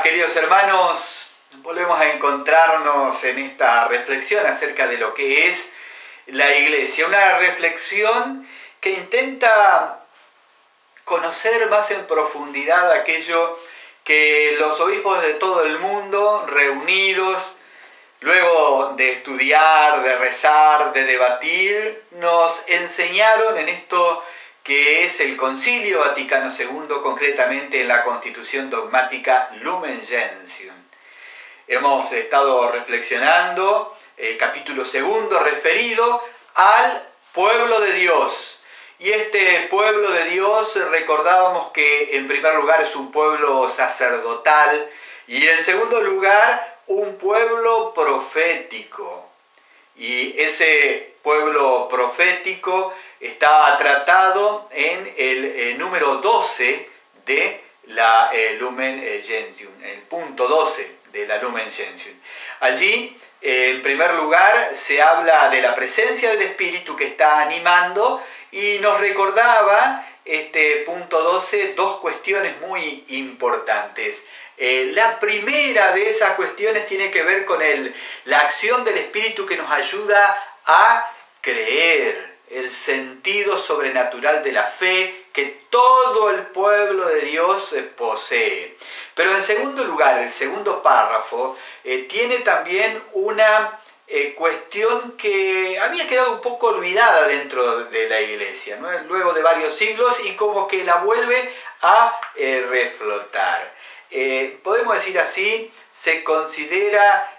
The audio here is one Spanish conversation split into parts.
Queridos hermanos, volvemos a encontrarnos en esta reflexión acerca de lo que es la Iglesia. Una reflexión que intenta conocer más en profundidad aquello que los obispos de todo el mundo, reunidos, luego de estudiar, de rezar, de debatir, nos enseñaron en esto que es el Concilio Vaticano II, concretamente en la Constitución Dogmática Lumen Gentium. Hemos estado reflexionando el capítulo segundo referido al pueblo de Dios. Y este pueblo de Dios, recordábamos que en primer lugar es un pueblo sacerdotal y en segundo lugar un pueblo profético. Y ese pueblo profético está tratado en el número 12 de la Lumen Gentium, en el punto 12 de la Lumen Gentium. Allí, en primer lugar, se habla de la presencia del Espíritu que está animando y nos recordaba este punto 12 dos cuestiones muy importantes. La primera de esas cuestiones tiene que ver con la acción del Espíritu que nos ayuda a creer, el sentido sobrenatural de la fe que todo el pueblo de Dios posee. Pero en segundo lugar, el segundo párrafo tiene también una cuestión que había quedado un poco olvidada dentro de la Iglesia, ¿no? Luego de varios siglos, y como que la vuelve a reflotar. Podemos decir así, se considera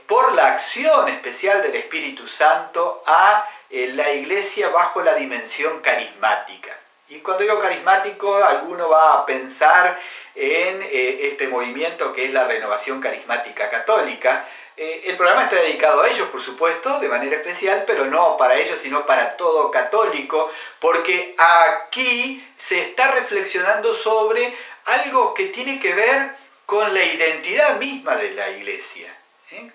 por la acción especial del Espíritu Santo a la Iglesia bajo la dimensión carismática. Y cuando digo carismático, alguno va a pensar en este movimiento que es la Renovación Carismática Católica. El programa está dedicado a ellos, por supuesto, de manera especial, pero no para ellos, sino para todo católico, porque aquí se está reflexionando sobre algo que tiene que ver con la identidad misma de la Iglesia.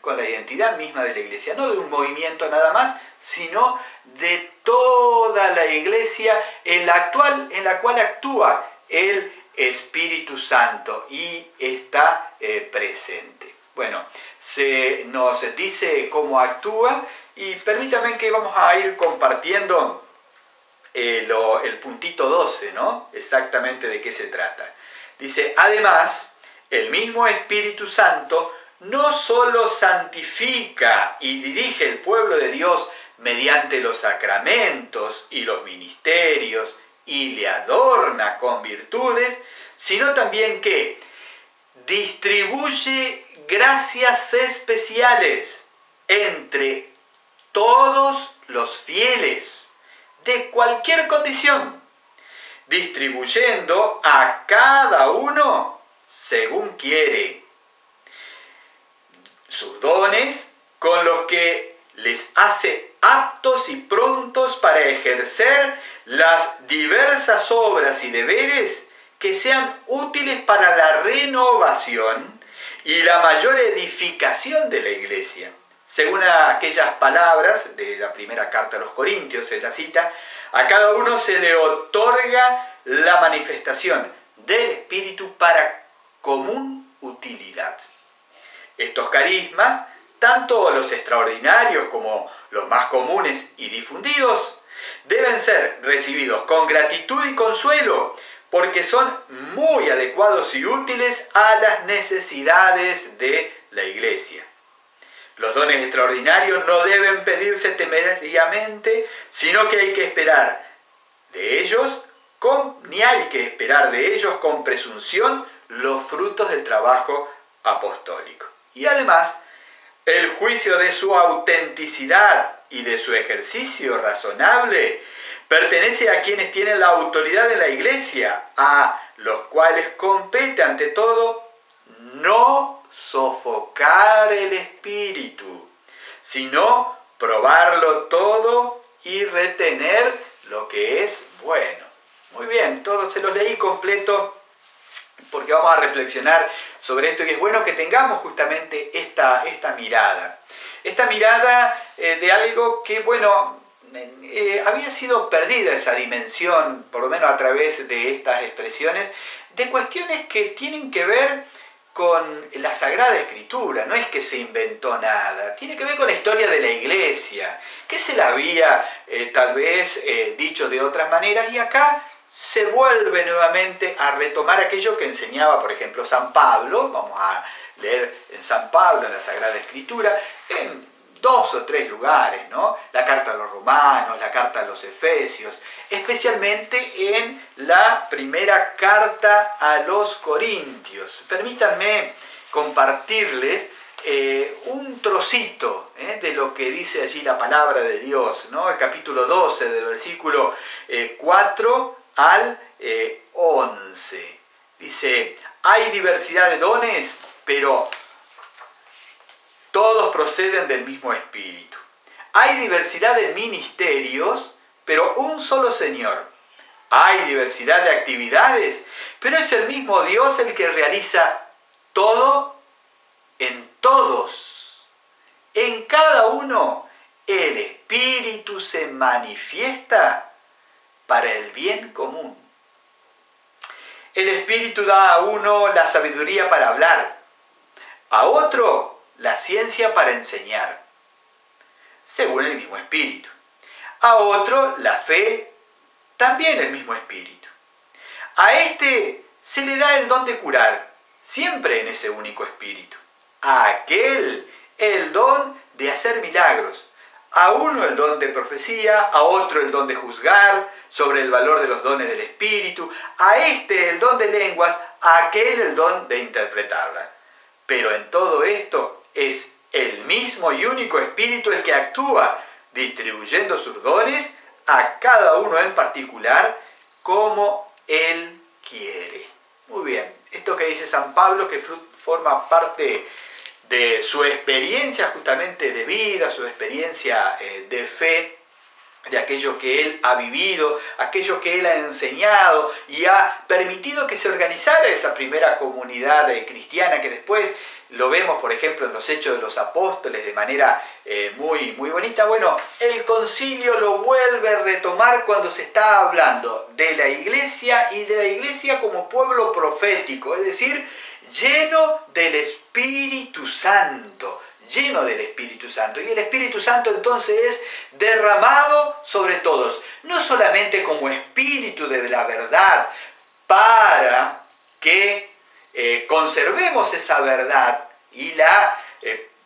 Con la identidad misma de la Iglesia, no de un movimiento nada más, sino de toda la Iglesia en la cual actúa el Espíritu Santo y está presente. Bueno, se nos dice cómo actúa y permítanme que vamos a ir compartiendo el puntito 12, ¿no? Exactamente de qué se trata. Dice, además, el mismo Espíritu Santo no solo santifica y dirige el pueblo de Dios mediante los sacramentos y los ministerios y le adorna con virtudes, sino también que distribuye gracias especiales entre todos los fieles de cualquier condición, distribuyendo a cada uno según quiere sus dones, con los que les hace aptos y prontos para ejercer las diversas obras y deberes que sean útiles para la renovación y la mayor edificación de la Iglesia. Según aquellas palabras de la primera carta a los Corintios, en la cita, a cada uno se le otorga la manifestación del Espíritu para común utilidad. Estos carismas, tanto los extraordinarios como los más comunes y difundidos, deben ser recibidos con gratitud y consuelo, porque son muy adecuados y útiles a las necesidades de la Iglesia. Los dones extraordinarios no deben pedirse temerariamente, sino que hay que esperar de ellos, ni hay que esperar de ellos con presunción los frutos del trabajo apostólico. Y además, el juicio de su autenticidad y de su ejercicio razonable Pertenece a quienes tienen la autoridad en la iglesia, a los cuales compete ante todo no sofocar el espíritu, sino probarlo todo y retener lo que es bueno. Muy bien, todo se los leí completo porque vamos a reflexionar sobre esto y es bueno que tengamos justamente esta mirada. Esta mirada de algo que, bueno, había sido perdida esa dimensión, por lo menos a través de estas expresiones, de cuestiones que tienen que ver con la Sagrada Escritura. No es que se inventó nada, tiene que ver con la historia de la Iglesia, que se la había tal vez dicho de otras maneras, y acá se vuelve nuevamente a retomar aquello que enseñaba, por ejemplo, San Pablo. Vamos a leer en San Pablo, en la Sagrada Escritura, en 2 o 3 lugares, ¿no? La carta a los romanos, la carta a los efesios, especialmente en la primera carta a los corintios. Permítanme compartirles un trocito de lo que dice allí la palabra de Dios, ¿no? El capítulo 12, del versículo 4 al 11. Dice: hay diversidad de dones, pero todos proceden del mismo Espíritu. Hay diversidad de ministerios, pero un solo Señor. Hay diversidad de actividades, pero es el mismo Dios el que realiza todo en todos. En cada uno, el Espíritu se manifiesta para el bien común. El Espíritu da a uno la sabiduría para hablar, a otro la ciencia para enseñar, según el mismo Espíritu. A otro la fe, también el mismo Espíritu. A este se le da el don de curar, siempre en ese único Espíritu. A aquel el don de hacer milagros. A uno el don de profecía, a otro el don de juzgar sobre el valor de los dones del Espíritu, a este el don de lenguas, a aquel el don de interpretarla. Pero en todo esto es el mismo y único Espíritu el que actúa, distribuyendo sus dones a cada uno en particular como Él quiere. Muy bien, esto que dice San Pablo, que forma parte de su experiencia justamente de vida, su experiencia de fe, de aquello que él ha vivido, aquello que él ha enseñado y ha permitido que se organizara esa primera comunidad cristiana, que después lo vemos, por ejemplo, en los Hechos de los Apóstoles de manera muy bonita. Bueno, el concilio lo vuelve a retomar cuando se está hablando de la iglesia y de la iglesia como pueblo profético, es decir, lleno del Espíritu Santo, lleno del Espíritu Santo. Y el Espíritu Santo entonces es derramado sobre todos, no solamente como Espíritu de la verdad, para que conservemos esa verdad y la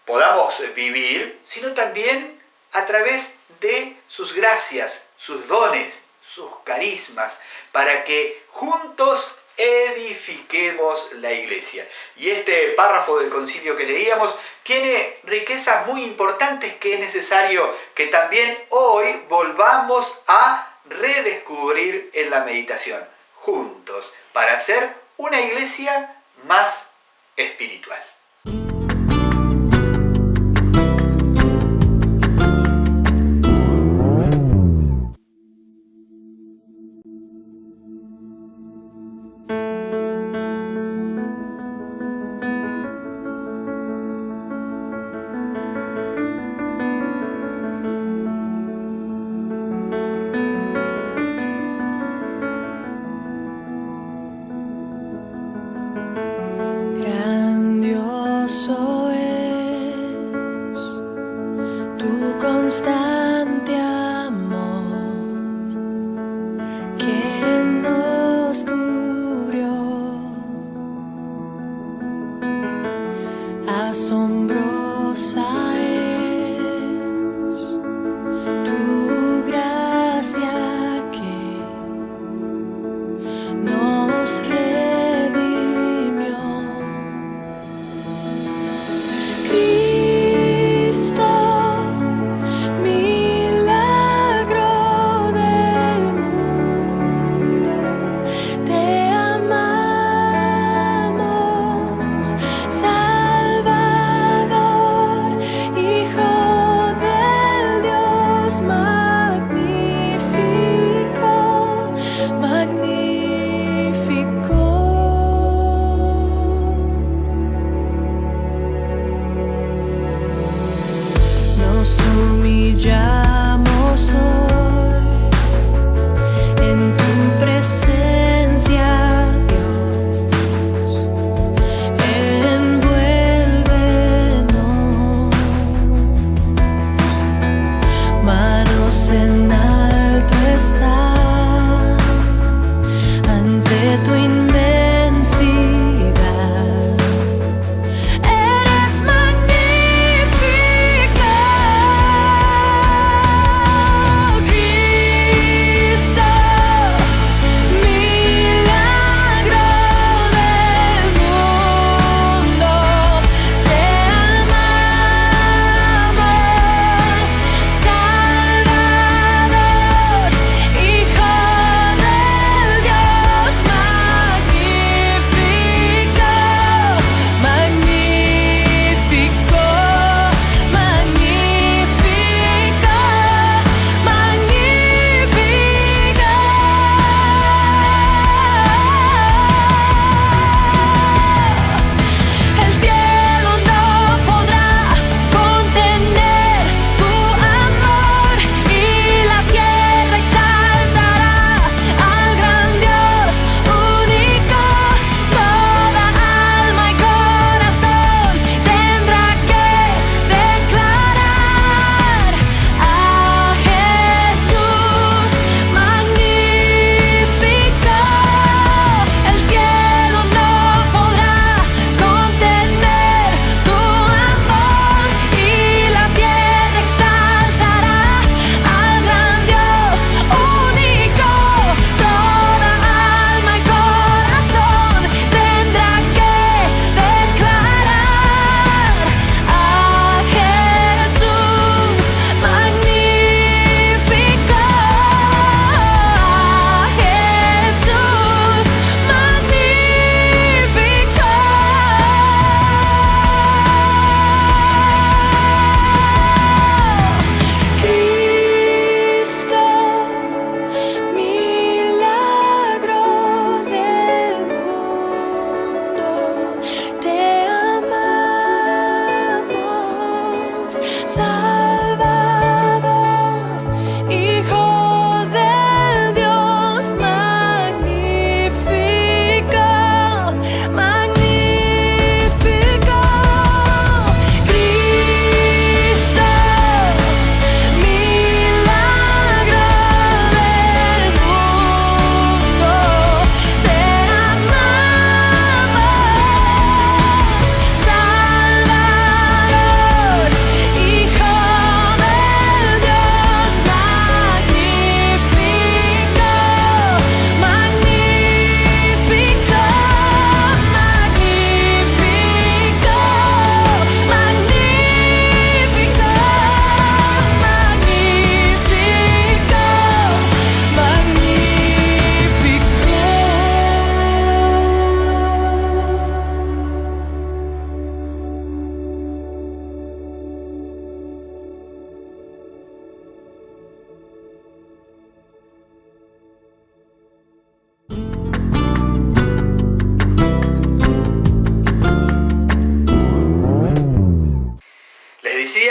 podamos vivir, sino también a través de sus gracias, sus dones, sus carismas, para que juntos edifiquemos la iglesia. Y este párrafo del concilio que leíamos tiene riquezas muy importantes que es necesario que también hoy volvamos a redescubrir en la meditación, juntos, para hacer una iglesia más espiritual. Grandioso.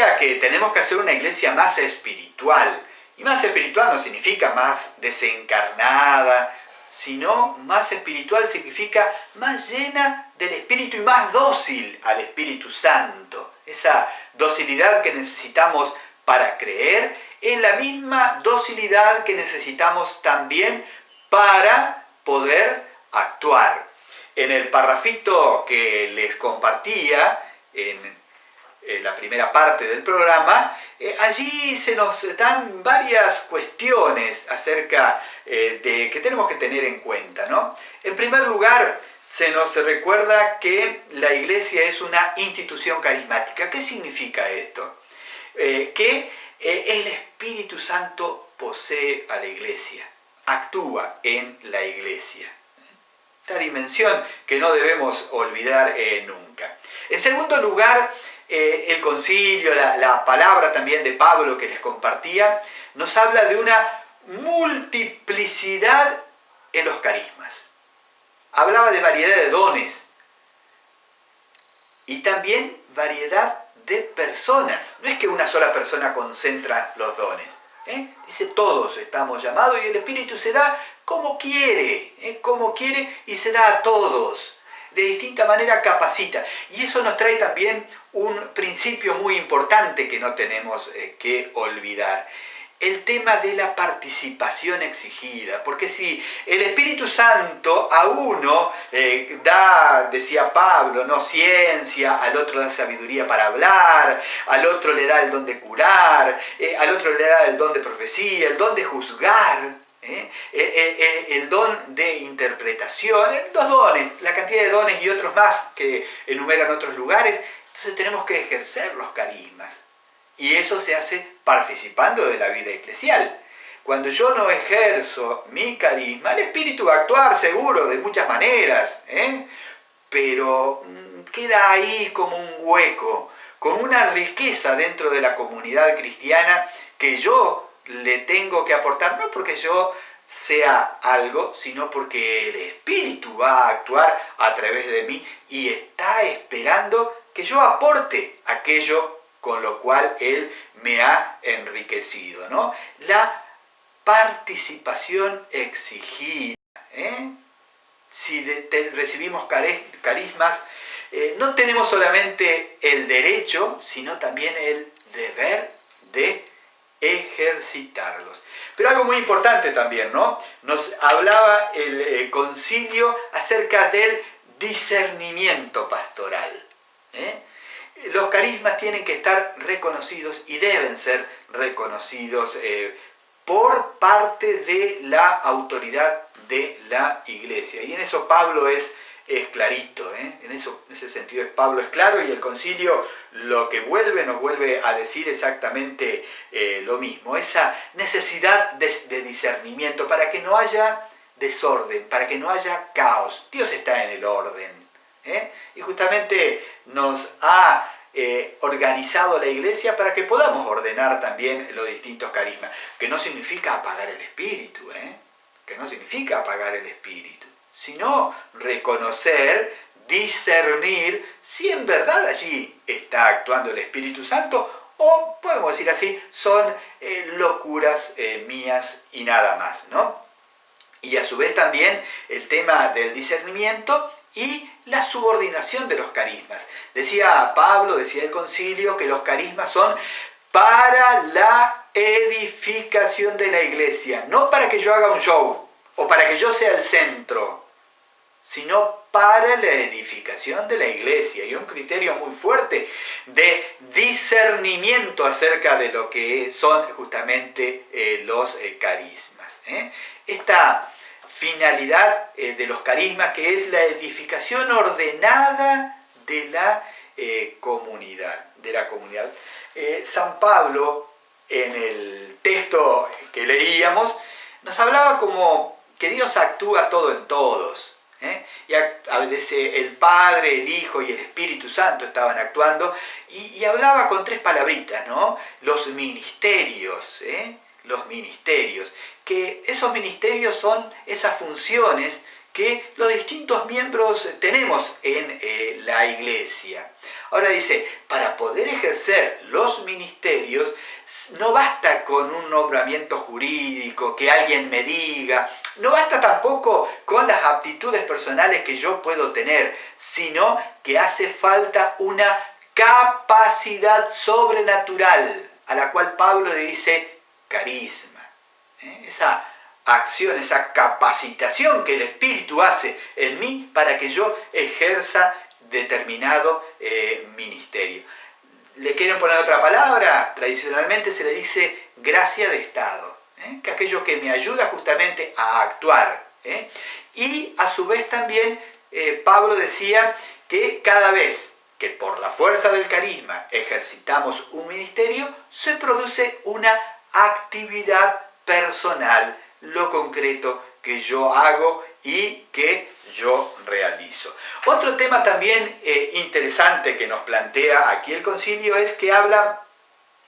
decía que tenemos que hacer una iglesia más espiritual. Y más espiritual no significa más desencarnada, sino más espiritual significa más llena del Espíritu y más dócil al Espíritu Santo. Esa docilidad que necesitamos para creer es la misma docilidad que necesitamos también para poder actuar. En el parrafito que les compartía en la primera parte del programa, allí se nos dan varias cuestiones acerca de que tenemos que tener en cuenta, ¿no? En primer lugar, se nos recuerda que la iglesia es una institución carismática. ¿Qué significa esto? Que el Espíritu Santo posee a la iglesia, actúa en la iglesia. Esta dimensión que no debemos olvidar nunca. En segundo lugar, el concilio, la palabra también de Pablo que les compartía, nos habla de una multiplicidad en los carismas. Hablaba de variedad de dones y también variedad de personas. No es que una sola persona concentra los dones. Dice, todos estamos llamados y el Espíritu se da como quiere y se da a todos. De distinta manera capacita. Y eso nos trae también un principio muy importante que no tenemos que olvidar. El tema de la participación exigida. Porque si el Espíritu Santo a uno da, decía Pablo, no ciencia, al otro da sabiduría para hablar, al otro le da el don de curar, al otro le da el don de profecía, el don de juzgar, el don de interpretación, los dones, la cantidad de dones y otros más que enumeran otros lugares. Entonces tenemos que ejercer los carismas y eso se hace participando de la vida eclesial. Cuando yo no ejerzo mi carisma, el Espíritu va a actuar seguro de muchas maneras, pero queda ahí como un hueco, con una riqueza dentro de la comunidad cristiana que yo le tengo que aportar, no porque yo sea algo, sino porque el Espíritu va a actuar a través de mí y está esperando que yo aporte aquello con lo cual Él me ha enriquecido, ¿no? La participación exigida. Si recibimos carismas, no tenemos solamente el derecho, sino también el deber de ejercitarlos. Pero algo muy importante también, ¿no? Nos hablaba el concilio acerca del discernimiento pastoral. Los carismas tienen que estar reconocidos y deben ser reconocidos por parte de la autoridad de la iglesia. Y en eso Pablo es clarito, en ese sentido Pablo es claro y el concilio lo que nos vuelve a decir exactamente lo mismo, esa necesidad de discernimiento para que no haya desorden, para que no haya caos. Dios está en el orden, y justamente nos ha organizado la iglesia para que podamos ordenar también los distintos carismas, que no significa apagar el espíritu, que no significa apagar el espíritu, sino reconocer, discernir si en verdad allí está actuando el Espíritu Santo o, podemos decir así, son locuras mías y nada más, ¿no? Y a su vez también el tema del discernimiento y la subordinación de los carismas. Decía Pablo, decía el concilio, que los carismas son para la edificación de la iglesia, no para que yo haga un show o para que yo sea el centro, sino para la edificación de la iglesia. Y un criterio muy fuerte de discernimiento acerca de lo que son justamente los carismas. Esta finalidad de los carismas, que es la edificación ordenada de la comunidad. San Pablo, en el texto que leíamos, nos hablaba como que Dios actúa todo en todos. Y a veces el Padre, el Hijo y el Espíritu Santo estaban actuando, y hablaba con tres palabritas, ¿no? Los ministerios, los ministerios, que esos ministerios son esas funciones que los distintos miembros tenemos en la iglesia. Ahora dice, para poder ejercer los ministerios, no basta con un nombramiento jurídico, que alguien me diga, no basta tampoco con las aptitudes personales que yo puedo tener, sino que hace falta una capacidad sobrenatural, a la cual Pablo le dice carisma. Esa acción, esa capacitación que el Espíritu hace en mí para que yo ejerza determinado ministerio. ¿Le quieren poner otra palabra? Tradicionalmente se le dice gracia de Estado, que aquello que me ayuda justamente a actuar. Y a su vez también Pablo decía que cada vez que por la fuerza del carisma ejercitamos un ministerio, se produce una actividad personal, lo concreto que yo hago y que yo realizo. Otro tema también interesante que nos plantea aquí el concilio es que habla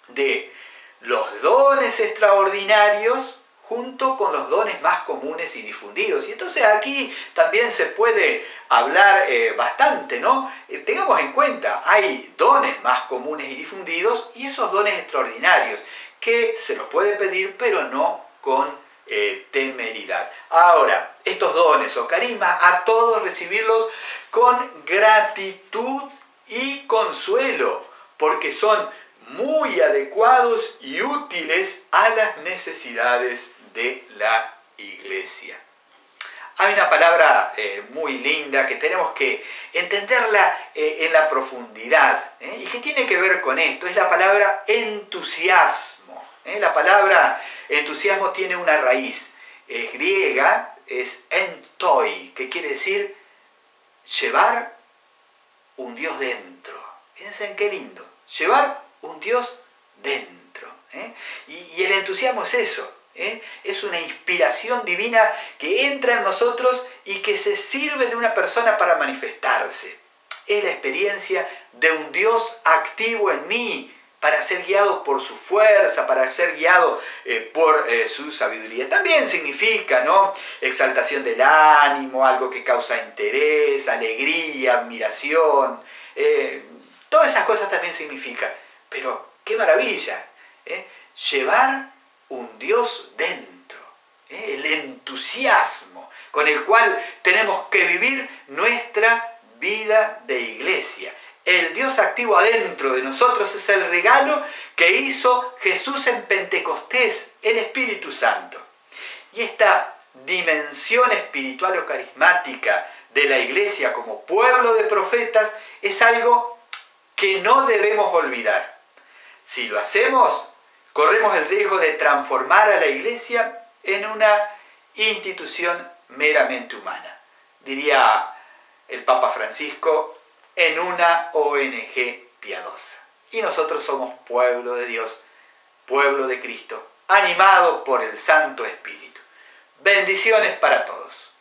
de los dones extraordinarios junto con los dones más comunes y difundidos. Y entonces aquí también se puede hablar bastante, ¿no? Tengamos en cuenta, hay dones más comunes y difundidos y esos dones extraordinarios que se los puede pedir, pero no con temeridad. Ahora, estos dones o carismas, a todos recibirlos con gratitud y consuelo, porque son muy adecuados y útiles a las necesidades de la iglesia. Hay una palabra muy linda que tenemos que entenderla en la profundidad y que tiene que ver con esto, es la palabra entusiasmo. La palabra entusiasmo tiene una raíz griega, es entoi, que quiere decir llevar un Dios dentro. Piensen qué lindo, llevar un Dios dentro. Y el entusiasmo es eso, es una inspiración divina que entra en nosotros y que se sirve de una persona para manifestarse. Es la experiencia de un Dios activo en mí, para ser guiado por su fuerza, para ser guiado por su sabiduría. También significa, ¿no?, exaltación del ánimo, algo que causa interés, alegría, admiración. Todas esas cosas también significa. Pero qué maravilla, llevar un Dios dentro, el entusiasmo con el cual tenemos que vivir nuestra vida de iglesia. El Dios activo adentro de nosotros es el regalo que hizo Jesús en Pentecostés, el Espíritu Santo. Y esta dimensión espiritual o carismática de la iglesia como pueblo de profetas es algo que no debemos olvidar. Si lo hacemos, corremos el riesgo de transformar a la iglesia en una institución meramente humana. Diría el Papa Francisco, en una ONG piadosa. Y nosotros somos pueblo de Dios, pueblo de Cristo, animado por el Santo Espíritu. Bendiciones para todos.